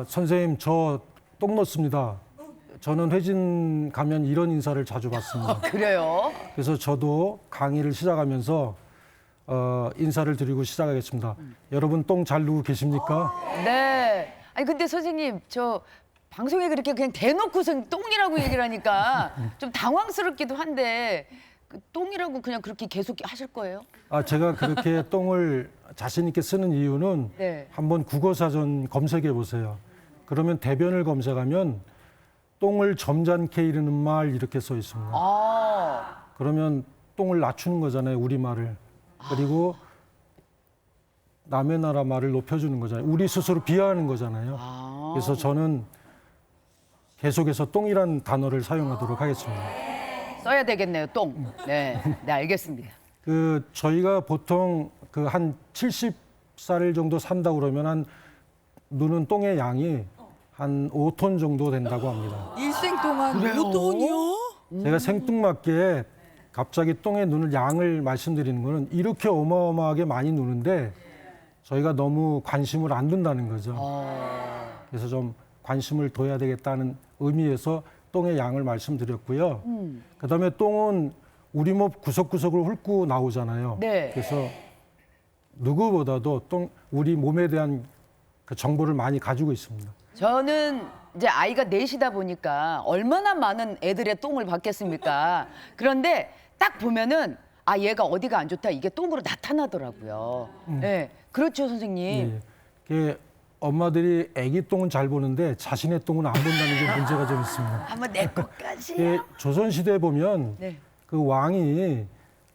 선생님, 저 똥 넣습니다. 저는 회진 가면 이런 인사를 자주 받습니다. 그래요? 그래서 저도 강의를 시작하면서 인사를 드리고 시작하겠습니다. 여러분 똥 잘 누고 계십니까? 네. 아니 근데 선생님 저 방송에 그렇게 그냥 대놓고선 똥이라고 얘기를 하니까 좀 당황스럽기도 한데 그 똥이라고 그냥 그렇게 계속 하실 거예요? 제가 그렇게 똥을 자신 있게 쓰는 이유는 네. 한번 국어사전 검색해 보세요. 그러면 대변을 검색하면 똥을 점잖게 이르는 말 이렇게 써 있습니다. 아, 그러면 똥을 낮추는 거잖아요, 우리말을. 그리고 남의 나라 말을 높여주는 거잖아요. 우리 스스로 비하하는 거잖아요. 그래서 저는 계속해서 똥이란 단어를 사용하도록 하겠습니다. 써야 되겠네요, 똥. 네, 네 알겠습니다. 저희가 보통 한 70살 정도 산다 그러면 한 누는 똥의 양이 한 5톤 정도 된다고 합니다. 일생 동안 5톤이요? 제가 생뚱맞게 갑자기 똥에 누는 양을 말씀드리는 거는 이렇게 어마어마하게 많이 누는데 저희가 너무 관심을 안 둔다는 거죠. 그래서 좀 관심을 둬야 되겠다는 의미에서 똥의 양을 말씀드렸고요. 그다음에 똥은 우리 몸 구석구석을 훑고 나오잖아요. 네. 그래서 누구보다도 우리 몸에 대한 그 정보를 많이 가지고 있습니다. 저는 이제 아이가 넷이다 보니까 얼마나 많은 애들의 똥을 받겠습니까? 그런데 딱 보면은 아 얘가 어디가 안 좋다 이게 똥으로 나타나더라고요. 네, 그렇죠 선생님. 예. 그게 엄마들이 아기 똥은 잘 보는데 자신의 똥은 안 본다는 게 문제가 좀 있습니다. 한번 내 것까지. 예, 조선시대에 보면 네. 그 왕이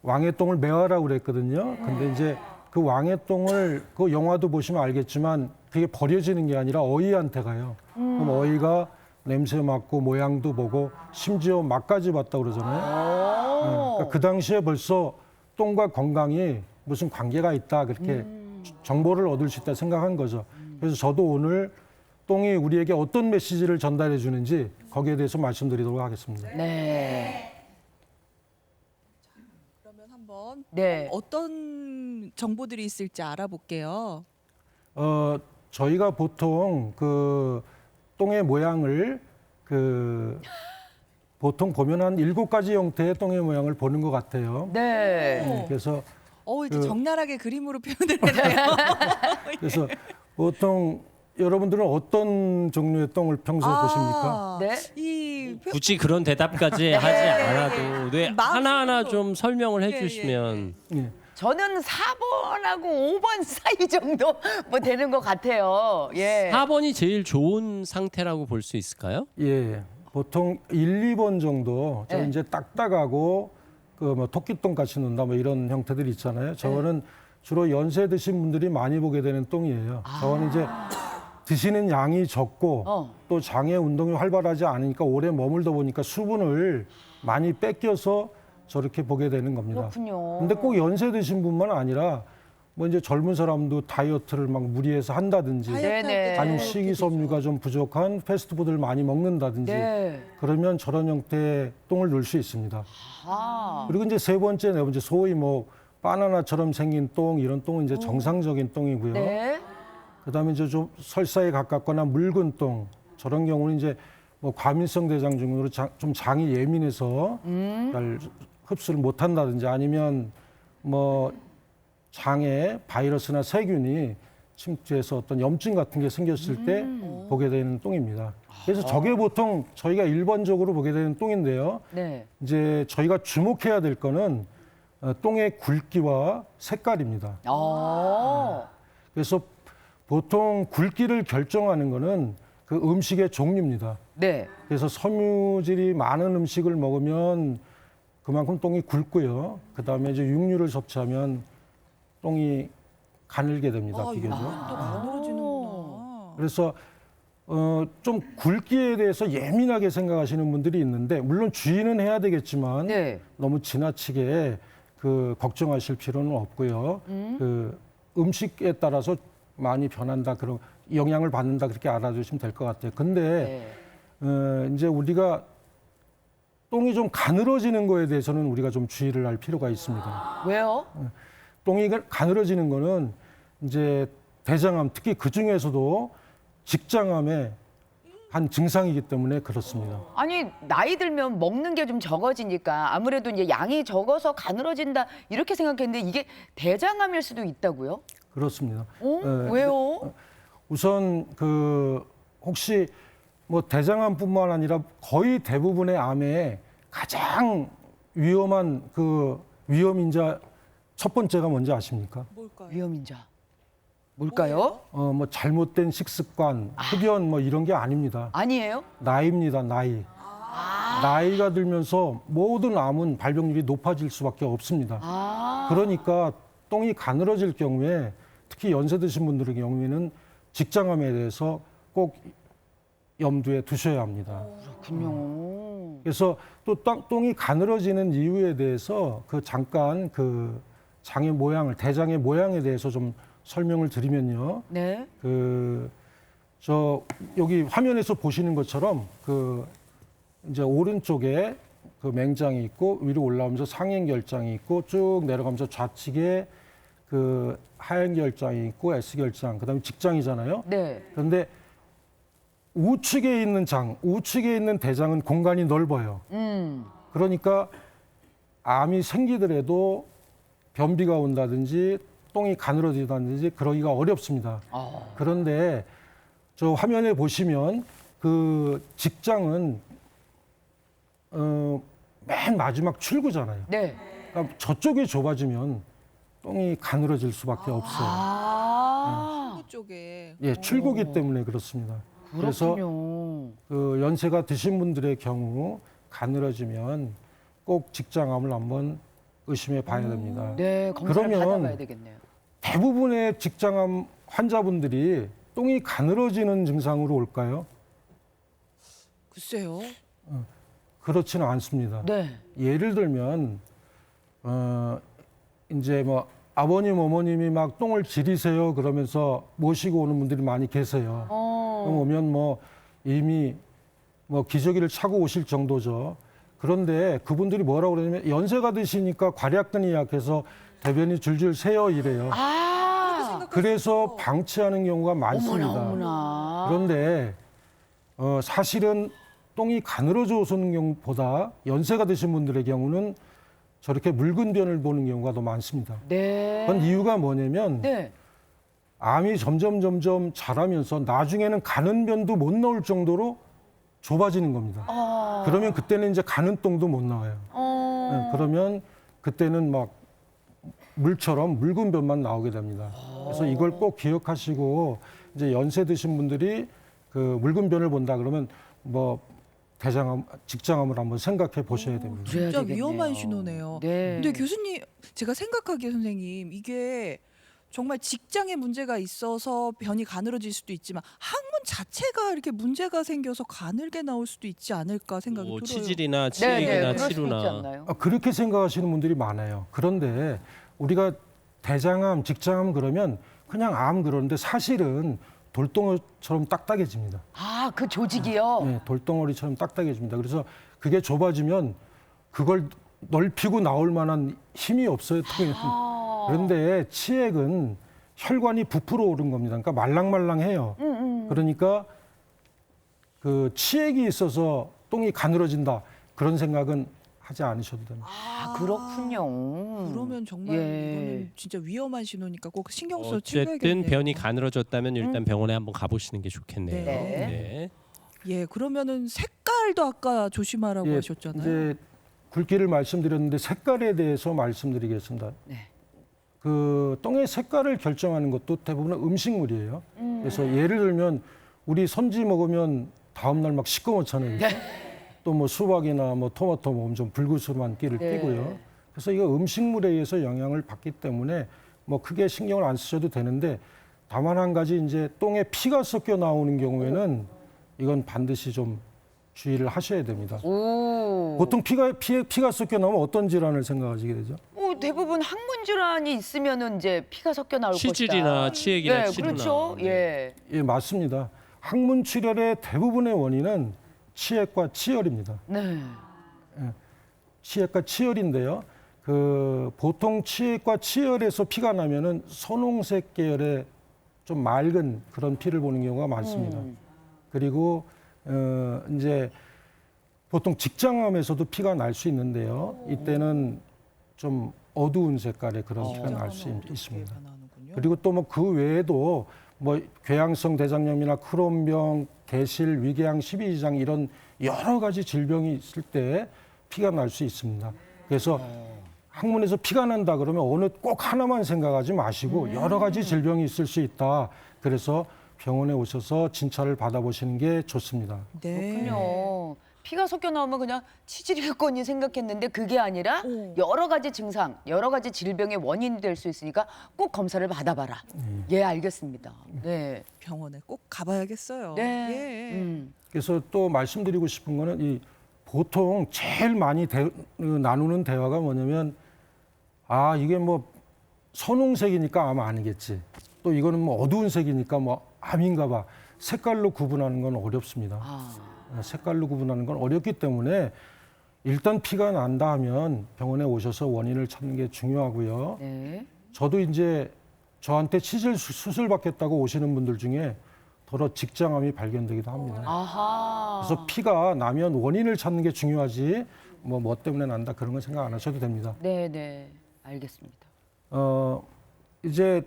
왕의 똥을 매화라고 그랬거든요. 근데 이제 그 왕의 똥을 그 영화도 보시면 알겠지만 그게 버려지는 게 아니라 어이한테 가요. 그럼 어이가 냄새 맡고 모양도 보고 심지어 맛까지 봤다고 그러잖아요. 그러니까 그 당시에 벌써 똥과 건강이 무슨 관계가 있다 그렇게 정보를 얻을 수 있다 생각한 거죠. 그래서 저도 오늘 똥이 우리에게 어떤 메시지를 전달해 주는지 거기에 대해서 말씀드리도록 하겠습니다. 네. 그러면 한번 네. 어떤 정보들이 있을지 알아볼게요. 저희가 보통 그 똥의 모양을 보통 보면 한 7가지 형태의 똥의 모양을 보는 것 같아요. 네. 그래서 이제 적나라하게 그림으로 표현을 해요. 그래서 보통 여러분들은 어떤 종류의 똥을 평소에 보십니까? 네. 굳이 그런 대답까지 하지 않아도 네, 마음속으로. 하나하나 좀 설명을 예, 해주시면 예. 저는 4번하고 5번 사이 정도 뭐 되는 것 같아요. 예. 4번이 제일 좋은 상태라고 볼 수 있을까요? 예. 보통 1, 2번 정도 저 네. 이제 딱딱하고 그 뭐 토끼똥 같이 논다 뭐 이런 형태들이 있잖아요. 저거는 주로 연세 드신 분들이 많이 보게 되는 똥이에요. 저거는 이제 드시는 양이 적고 또 장의 운동이 활발하지 않으니까 오래 머물다 보니까 수분을 많이 뺏겨서 저렇게 보게 되는 겁니다. 그렇군요. 근데 꼭 연세 드신 분만 아니라 뭐 이제 젊은 사람도 다이어트를 막 무리해서 한다든지 네네. 아니면 식이섬유가 좀 부족한 패스트푸드를 많이 먹는다든지 네. 그러면 저런 형태의 똥을 넣을 수 있습니다. 아. 그리고 이제 세 번째, 네 번째 소위 뭐 바나나처럼 생긴 똥 이런 똥은 이제 정상적인 똥이고요. 네. 그다음에 이제 좀 설사에 가깝거나 묽은 똥 저런 경우는 이제 뭐 과민성 대장 증후로 좀 장이 예민해서 잘 흡수를 못 한다든지 아니면 뭐 장에 바이러스나 세균이 침투해서 어떤 염증 같은 게 생겼을 때 보게 되는 똥입니다. 그래서 저게 보통 저희가 일반적으로 보게 되는 똥인데요. 네. 이제 저희가 주목해야 될 거는 똥의 굵기와 색깔입니다. 그래서 보통 굵기를 결정하는 거는 그 음식의 종류입니다. 네. 그래서 섬유질이 많은 음식을 먹으면 그만큼 똥이 굵고요. 그다음에 이제 육류를 섭취하면 똥이 가늘게 됩니다. 비교적. 또 가늘어지는구나. 그래서 좀 굵기에 대해서 예민하게 생각하시는 분들이 있는데 물론 주의는 해야 되겠지만 네. 너무 지나치게 걱정하실 필요는 없고요. 음식에 따라서 많이 변한다 그런 영향을 받는다 그렇게 알아두시면 될 것 같아요. 근데 이제 우리가 똥이 좀 가늘어지는 거에 대해서는 우리가 좀 주의를 할 필요가 있습니다. 왜요? 똥이 가늘어지는 거는 이제 대장암 특히 그 중에서도 직장암의 한 증상이기 때문에 그렇습니다. 아니 나이 들면 먹는 게 좀 적어지니까 아무래도 이제 양이 적어서 가늘어진다 이렇게 생각했는데 이게 대장암일 수도 있다고요? 그렇습니다. 어? 네. 왜요? 우선 그 혹시 뭐 대장암뿐만 아니라 거의 대부분의 암에 가장 위험한 그 위험인자 첫 번째가 뭔지 아십니까? 뭘까요? 위험인자. 뭘까요? 뭐 잘못된 식습관, 흡연 뭐 이런 게 아닙니다. 아니에요? 나이입니다, 나이. 나이가 들면서 모든 암은 발병률이 높아질 수밖에 없습니다. 그러니까 똥이 가늘어질 경우에 특히 연세 드신 분들의 경우에는 직장암에 대해서 꼭 염두에 두셔야 합니다. 그렇군요. 그래서 또 똥이 가늘어지는 이유에 대해서 그 잠깐 그 장의 모양을 대장의 모양에 대해서 좀 설명을 드리면요. 네. 저 여기 화면에서 보시는 것처럼 그 이제 오른쪽에 그 맹장이 있고 위로 올라오면서 상행결장이 있고 쭉 내려가면서 좌측에 그 하행결장이 있고 S결장, 그다음에 직장이잖아요. 네. 그런데 우측에 있는 우측에 있는 대장은 공간이 넓어요. 그러니까 암이 생기더라도 변비가 온다든지 똥이 가늘어지다든지 그러기가 어렵습니다. 그런데 저 화면에 보시면 그 직장은 맨 마지막 출구잖아요. 네. 그러니까 저쪽이 좁아지면 똥이 가늘어질 수밖에 없어요. 아. 쪽에. 예, 출구기 때문에 그렇습니다. 그래서 그렇군요. 그 연세가 드신 분들의 경우 가늘어지면 꼭 직장암을 한번 의심해 봐야 됩니다. 네, 검사를 그러면 받아봐야 되겠네요. 대부분의 직장암 환자분들이 똥이 가늘어지는 증상으로 올까요? 글쎄요. 그렇지는 않습니다. 네. 예를 들면 이제 뭐 아버님 어머님이 막 똥을 지리세요 그러면서 모시고 오는 분들이 많이 계세요. 그럼 오면 뭐 이미 뭐 기저귀를 차고 오실 정도죠. 그런데 그분들이 뭐라고 그러냐면 연세가 드시니까 괄약근이 약해서 대변이 줄줄 새어 이래요. 그래서 방치하는 경우가 많습니다. 어머나. 그런데 사실은 똥이 가늘어져 오는 경우보다 연세가 드신 분들의 경우는 저렇게 묽은 변을 보는 경우가 더 많습니다. 네. 그건 이유가 뭐냐면 네. 암이 점점 자라면서 나중에는 가는 변도 못 나올 정도로 좁아지는 겁니다. 그러면 그때는 이제 가는 똥도 못 나와요. 네, 그러면 그때는 막 물처럼 묽은 변만 나오게 됩니다. 그래서 이걸 꼭 기억하시고 이제 연세 드신 분들이 그 묽은 변을 본다 그러면 뭐 대장암, 직장암을 한번 생각해 보셔야 됩니다. 그래야 진짜 되겠네요. 위험한 신호네요. 네. 근데 교수님, 제가 생각하기에 선생님, 이게 정말 직장에 문제가 있어서 변이 가늘어질 수도 있지만 항문 자체가 이렇게 문제가 생겨서 가늘게 나올 수도 있지 않을까 생각이 뭐 들어요. 치질이나 네, 치액이나 그럴 수도 있지 치루나 않나요? 그렇게 생각하시는 분들이 많아요. 그런데 우리가 대장암, 직장암 그러면 그냥 암 그러는데 사실은 돌덩어리처럼 딱딱해집니다. 아, 그 조직이요? 네, 돌덩어리처럼 딱딱해집니다. 그래서 그게 좁아지면 그걸 넓히고 나올 만한 힘이 없어요. 똥에는. 그런데 치액은 혈관이 부풀어 오른 겁니다. 그러니까 말랑말랑해요. 그러니까 그 치액이 있어서 똥이 가늘어진다 그런 생각은 하지 않으셔도 됩니다. 아, 그렇군요. 그러면 정말 예. 이거는 진짜 위험한 신호니까 꼭 신경 써 챙겨야겠네요. 어쨌든 변이 가늘어졌다면 일단 병원에 한번 가보시는 게 좋겠네요. 네. 네. 예, 그러면은 색깔도 아까 조심하라고 예, 하셨잖아요. 이제 굵기를 말씀드렸는데 색깔에 대해서 말씀드리겠습니다. 네. 그 똥의 색깔을 결정하는 것도 대부분 음식물이에요. 그래서 예를 들면 우리 선지 먹으면 다음 날 막 시꺼멓잖아요. 또 뭐 수박이나 뭐 토마토 먹으면 좀 불구스름한 끼를 네. 띠고요. 그래서 이거 음식물에 의해서 영향을 받기 때문에 뭐 크게 신경을 안 쓰셔도 되는데 다만 한 가지 이제 똥에 피가 섞여 나오는 경우에는 이건 반드시 좀 주의를 하셔야 됩니다. 오. 보통 피가 섞여 나오면 어떤 질환을 생각하시게 되죠? 대부분 항문 질환이 있으면은 이제 피가 섞여 나올 것이다. 치질이나 치액이나 네, 치루나. 그렇죠. 예. 예, 맞습니다. 항문 출혈의 대부분의 원인은 치액과 치열입니다. 네. 치액과 치열인데요. 그 보통 치액과 치열에서 피가 나면은 선홍색 계열의 좀 맑은 그런 피를 보는 경우가 많습니다. 그리고 이제 보통 직장암에서도 피가 날 수 있는데요. 이때는 좀 어두운 색깔의 그런 피가 날 수 있습니다. 그리고 또 뭐 그 외에도 뭐 궤양성 대장염이나 크론병, 개실, 위궤양 12지장 이런 여러 가지 질병이 있을 때 피가 날 수 있습니다. 그래서 학문에서 피가 난다 그러면 어느 꼭 하나만 생각하지 마시고 여러 가지 질병이 있을 수 있다. 그래서 병원에 오셔서 진찰을 받아보시는 게 좋습니다. 네. 그렇군요. 피가 섞여 나오면 그냥 치질이겠거니 생각했는데 그게 아니라 오. 여러 가지 증상, 여러 가지 질병의 원인이 될 수 있으니까 꼭 검사를 받아봐라. 예, 알겠습니다. 네. 병원에 꼭 가봐야겠어요. 네. 예. 그래서 또 말씀드리고 싶은 거는 이 보통 제일 많이 나누는 대화가 뭐냐면 아 이게 뭐 선홍색이니까 암 아니겠지. 또 이거는 뭐 어두운 색이니까 뭐 암인가 봐. 색깔로 구분하는 건 어렵습니다. 아, 색깔로 구분하는 건 어렵기 때문에 일단 피가 난다 하면 병원에 오셔서 원인을 찾는 게 중요하고요. 네. 저도 이제 저한테 치질 수술 받겠다고 오시는 분들 중에 더러 직장암이 발견되기도 합니다. 아하. 그래서 피가 나면 원인을 찾는 게 중요하지 뭐 때문에 난다 그런 건 생각 안 하셔도 됩니다. 네, 네. 알겠습니다. 이제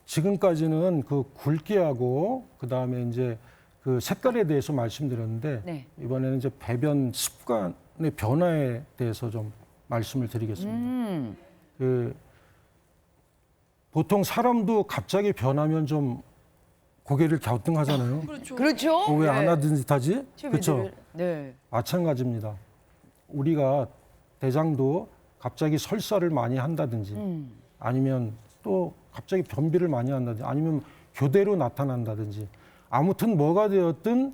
지금까지는 그 굵기하고 그다음에 이제 그 색깔에 대해서 말씀드렸는데 네. 이번에는 이제 배변 습관의 변화에 대해서 좀 말씀을 드리겠습니다. 그 보통 사람도 갑자기 변하면 좀 고개를 갸우뚱하잖아요. 그렇죠. 그렇죠. 왜 안 네. 하던 짓 하지? 그렇죠. 네. 마찬가지입니다. 우리가 대장도 갑자기 설사를 많이 한다든지 아니면 또 갑자기 변비를 많이 한다든지 아니면 교대로 나타난다든지 아무튼 뭐가 되었든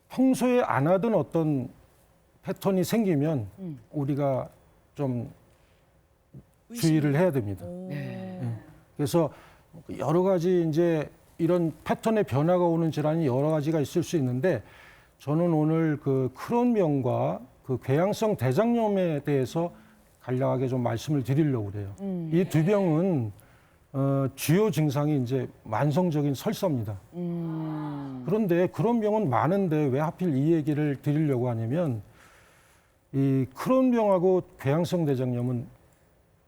평소에 안 하던 어떤 패턴이 생기면 우리가 좀 주의를 해야 됩니다. 네. 그래서 여러 가지 이제 이런 패턴의 변화가 오는 질환이 여러 가지가 있을 수 있는데 저는 오늘 그 크론병과 그 궤양성 대장염에 대해서 간략하게 좀 말씀을 드리려고 그래요. 이 두 병은 주요 증상이 이제 만성적인 설사입니다. 그런데 그런 병은 많은데 왜 하필 이 얘기를 드리려고 하냐면 이 크론병하고 궤양성 대장염은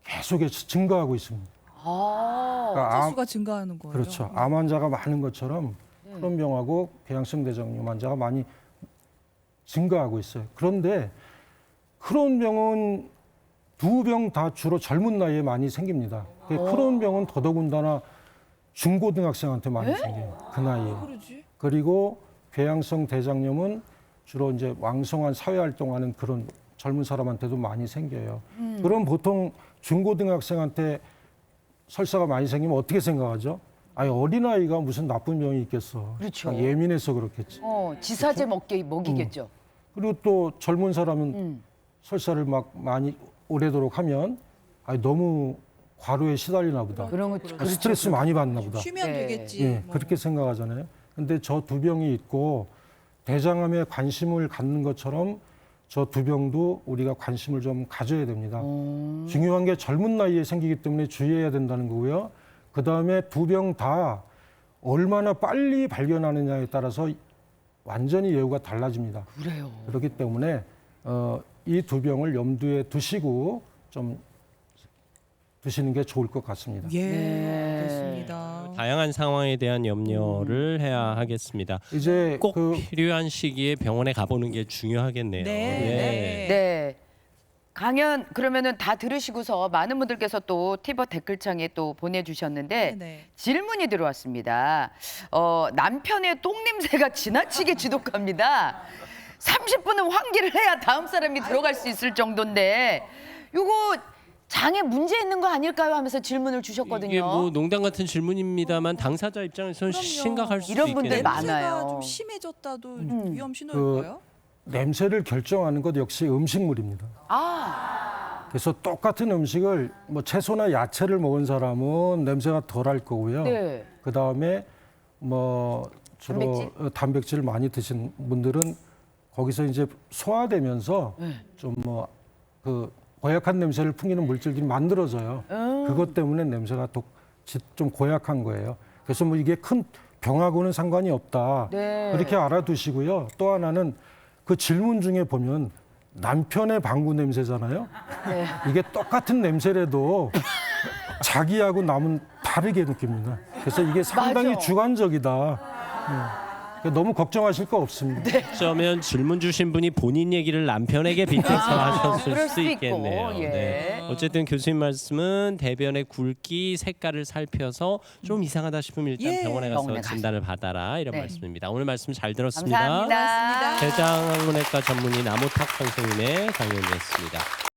계속해서 증가하고 있습니다. 아. 그러니까 수가 증가하는 거예요. 그렇죠. 암 환자가 많은 것처럼 크론병하고 궤양성 대장염 환자가 많이 증가하고 있어요. 그런데 크론병은 두 병 다 주로 젊은 나이에 많이 생깁니다. 크론병은 더더군다나 중고등학생한테 많이 생겨요. 그 나이에. 그러지? 그리고 궤양성 대장염은 주로 이제 왕성한 사회활동하는 그런 젊은 사람한테도 많이 생겨요. 그럼 보통 중고등학생한테 설사가 많이 생기면 어떻게 생각하죠? 아니 어린아이가 무슨 나쁜 병이 있겠어. 그렇죠. 그러니까 예민해서 그렇겠지. 지사제 먹이겠죠. 그리고 또 젊은 사람은 설사를 막 많이 오래도록 하면 아니 너무 과로에 시달리나 보다. 그런 거 아, 스트레스 많이 받나 보다. 쉬면 네. 되겠지. 예, 뭐. 그렇게 생각하잖아요. 근데 저 두 병이 있고 대장암에 관심을 갖는 것처럼 저 두 병도 우리가 관심을 좀 가져야 됩니다. 중요한 게 젊은 나이에 생기기 때문에 주의해야 된다는 거고요. 그다음에 두 병 다 얼마나 빨리 발견하느냐에 따라서 완전히 예후가 달라집니다. 그래요. 그렇기 때문에 이 두 병을 염두에 두시고 좀 드시는 게 좋을 것 같습니다. 예, 네. 알겠습니다. 다양한 상황에 대한 염려를 해야 하겠습니다. 이제 꼭 그 필요한 시기에 병원에 가보는 게 중요하겠네요. 네. 예. 네. 강연 그러면은 다 들으시고서 많은 분들께서 또 티버 댓글창에 또 보내주셨는데 네. 질문이 들어왔습니다. 남편의 똥 냄새가 지나치게 지독합니다. 30분은 환기를 해야 다음 사람이 들어갈 수 있을 정도인데 요거 장에 문제 있는 거 아닐까요? 하면서 질문을 주셨거든요. 이게 뭐 농담 같은 질문입니다만 당사자 입장에서는 그럼요. 심각할 수 이런 있겠네요. 분들 많아요. 냄새가 좀 심해졌다도 위험 신호일까요? 냄새를 결정하는 것 역시 음식물입니다. 아, 그래서 똑같은 음식을 뭐 채소나 야채를 먹은 사람은 냄새가 덜할 거고요. 네. 그 다음에 뭐 주로 단백질? 단백질을 많이 드신 분들은 거기서 이제 소화되면서 네. 좀 뭐 그 고약한 냄새를 풍기는 물질들이 만들어져요. 그것 때문에 냄새가 좀 고약한 거예요. 그래서 뭐 이게 큰 병하고는 상관이 없다. 네. 그렇게 알아두시고요. 또 하나는 그 질문 중에 보면 남편의 방구 냄새잖아요. 네. 이게 똑같은 냄새라도 자기하고 남은 다르게 느낍니다. 그래서 이게 상당히 맞아. 주관적이다. 그러니까 너무 걱정하실 거 없습니다. 어쩌면 질문 주신 분이 본인 얘기를 남편에게 빗대서 하셨을 그럴 수도 수도 있고, 있겠네요. 예. 네. 어쨌든 교수님 말씀은 대변의 굵기, 색깔을 살펴서 좀 이상하다 싶으면 일단 예. 병원에 가서 병원에 가서. 진단을 받아라 이런 네. 말씀입니다. 오늘 말씀 잘 들었습니다. 감사합니다. 대장학문외과 전문의 남호탁 선생님의 강연이었습니다.